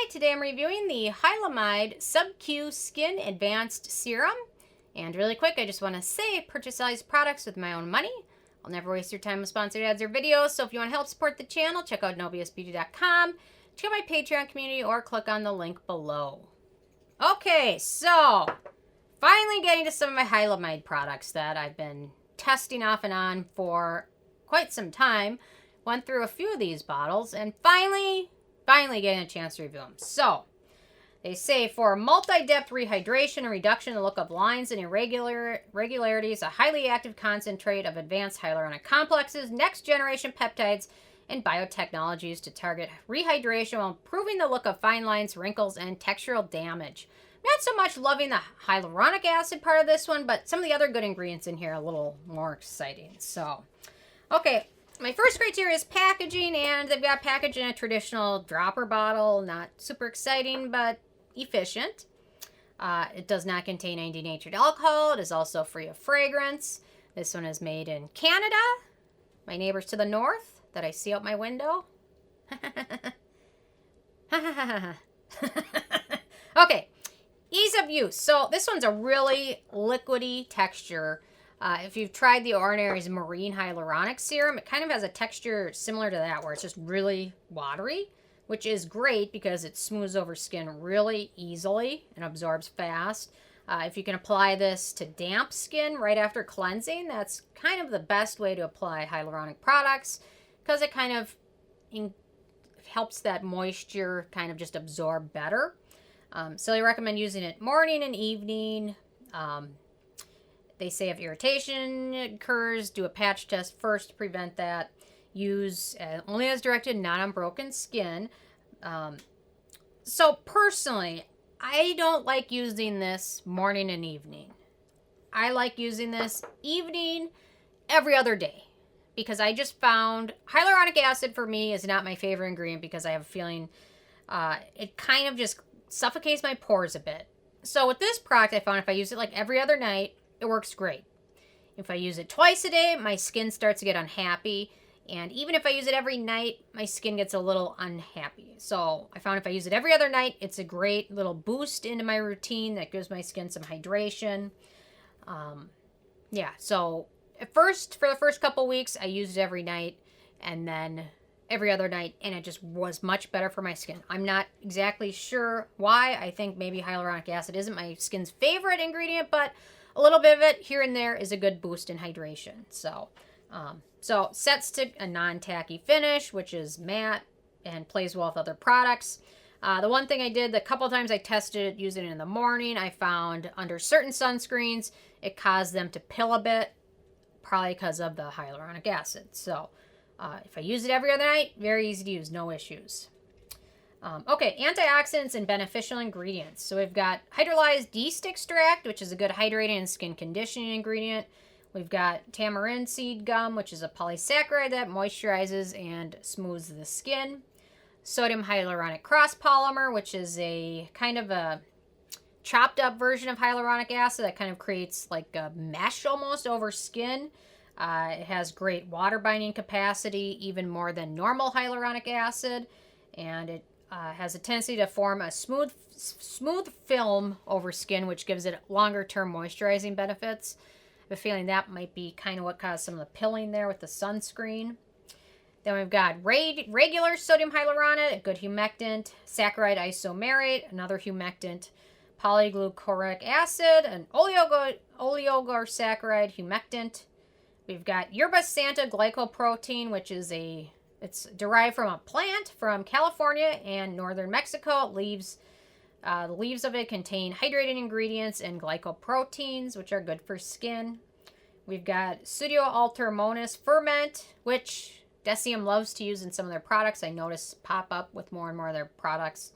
Hi, today I'm reviewing the Hylamide SubQ Skin Advanced Serum. And really quick, I just want to say I purchase all these products with my own money. I'll never waste your time with sponsored ads or videos, so if you want to help support the channel, check out nobsbeauty.com, check out my Patreon community, or click on the link below. Okay, so finally getting to some of my Hylamide products that I've been testing off and on for quite some time. Went through a few of these bottles, and finally getting a chance to review them. So, they say for multi-depth rehydration and reduction in the look of lines and irregularities, a highly active concentrate of advanced hyaluronic complexes, next-generation peptides, and biotechnologies to target rehydration while improving the look of fine lines, wrinkles, and textural damage. Not so much loving the hyaluronic acid part of this one, but some of the other good ingredients in here are a little more exciting. So, okay. My first criteria is packaging, and they've got packaged in a traditional dropper bottle. Not super exciting, but efficient. It does not contain any denatured alcohol. It is also free of fragrance. This one is made in Canada. My neighbors to the north that I see out my window. Okay, ease of use. So this one's a really liquidy texture. If you've tried the Ordinary's Marine Hyaluronic Serum, it kind of has a texture similar to that, where it's just really watery, which is great because it smooths over skin really easily and absorbs fast. If you can apply this to damp skin right after cleansing, that's kind of the best way to apply hyaluronic products, because it kind of helps that moisture kind of just absorb better. So I recommend using it morning and evening. They say if irritation occurs, do a patch test first to prevent that. Use only as directed, not on broken skin. So personally, I don't like using this morning and evening. I like using this evening every other day, because I just found hyaluronic acid for me is not my favorite ingredient, because I have a feeling it kind of just suffocates my pores a bit. So with this product, I found if I use it like every other night, it works great. If I use it twice a day, my skin starts to get unhappy. And even if I use it every night, my skin gets a little unhappy. So I found if I use it every other night, it's a great little boost into my routine that gives my skin some hydration. Yeah, so for the first couple weeks, I used it every night and then every other night, and it just was much better for my skin. I'm not exactly sure why. I think maybe hyaluronic acid isn't my skin's favorite ingredient, but a little bit of it here and there is a good boost in hydration. So, sets to a non-tacky finish, which is matte and plays well with other products. The one thing I did, the couple times I tested it using it in the morning, I found under certain sunscreens, it caused them to pill a bit, probably because of the hyaluronic acid. So, if I use it every other night, very easy to use, no issues. Okay, antioxidants and beneficial ingredients. So we've got hydrolyzed yeast extract, which is a good hydrating and skin conditioning ingredient. We've got tamarind seed gum, which is a polysaccharide that moisturizes and smooths the skin. Sodium hyaluronic crosspolymer, which is a kind of a chopped up version of hyaluronic acid that kind of creates like a mesh almost over skin. It has great water binding capacity, even more than normal hyaluronic acid, and it has a tendency to form a smooth film over skin, which gives it longer-term moisturizing benefits. I have a feeling that might be kind of what caused some of the pilling there with the sunscreen. Then we've got regular sodium hyaluronate, a good humectant, saccharide isomerate, another humectant, polyglucuronic acid, an oligosaccharide humectant. We've got yerba santa glycoprotein, which is it's derived from a plant from California and northern Mexico. The leaves of it contain hydrating ingredients and glycoproteins, which are good for skin. We've got pseudoalteromonas ferment, which Deciem loves to use in some of their products. I notice pop up with more and more of their products.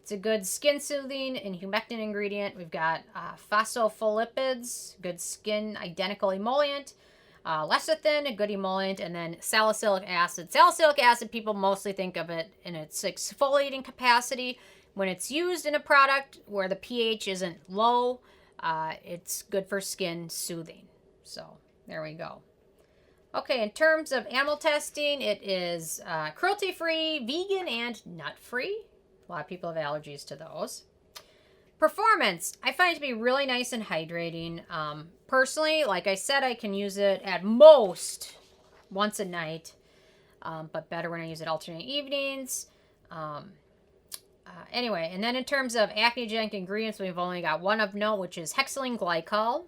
It's a good skin soothing and humectant ingredient. We've got phospholipids, good skin identical emollient. Lecithin, a good emollient, and then salicylic acid. Salicylic acid, people mostly think of it in its exfoliating capacity. When it's used in a product where the pH isn't low, it's good for skin soothing. So, there we go. Okay, in terms of animal testing, it is cruelty-free, vegan, and nut-free. A lot of people have allergies to those. Performance, I find it to be really nice and hydrating. Personally, like I said, I can use it at most once a night, but better when I use it alternate evenings. Anyway, and then in terms of acnegenic ingredients, we've only got one of note, which is hexylene glycol.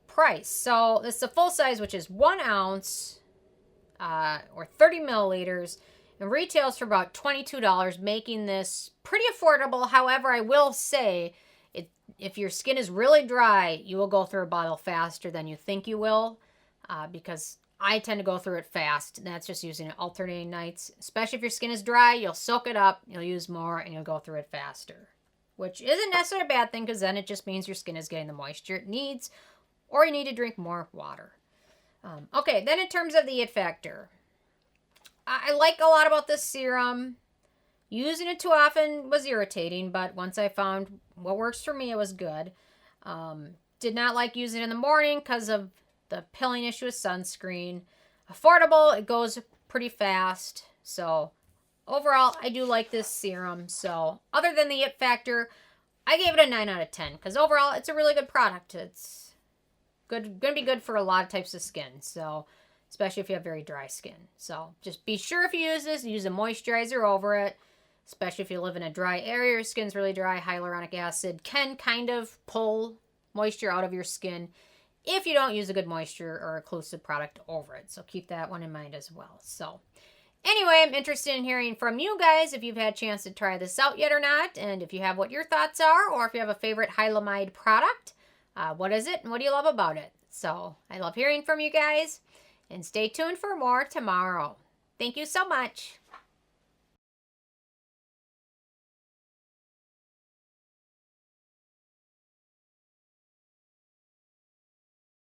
Price, so this is a full size, which is 1 ounce or 30 milliliters, and retails for about $22, making this pretty affordable. However, I will say, if your skin is really dry, you will go through a bottle faster than you think you will, because I tend to go through it fast, and that's just using it alternating nights. Especially if your skin is dry, you'll soak it up, you'll use more, and you'll go through it faster. Which isn't necessarily a bad thing, because then it just means your skin is getting the moisture it needs, or you need to drink more water. Okay, then in terms of the it factor, I like a lot about this serum. Using it too often was irritating, but once I found what works for me, it was good. Did not like using it in the morning because of the pilling issue with sunscreen. Affordable, it goes pretty fast. So overall, I do like this serum. So other than the it factor, I gave it a 9 out of 10 because overall, it's a really good product. It's going to be good for a lot of types of skin. So especially if you have very dry skin. So just be sure if you use this, use a moisturizer over it. Especially if you live in a dry area, your skin's really dry. Hyaluronic acid can kind of pull moisture out of your skin if you don't use a good moisture or occlusive product over it. So keep that one in mind as well. So anyway, I'm interested in hearing from you guys if you've had a chance to try this out yet or not. And if you have, what your thoughts are, or if you have a favorite Hylamide product. What is it and what do you love about it? So I love hearing from you guys. And stay tuned for more tomorrow. Thank you so much.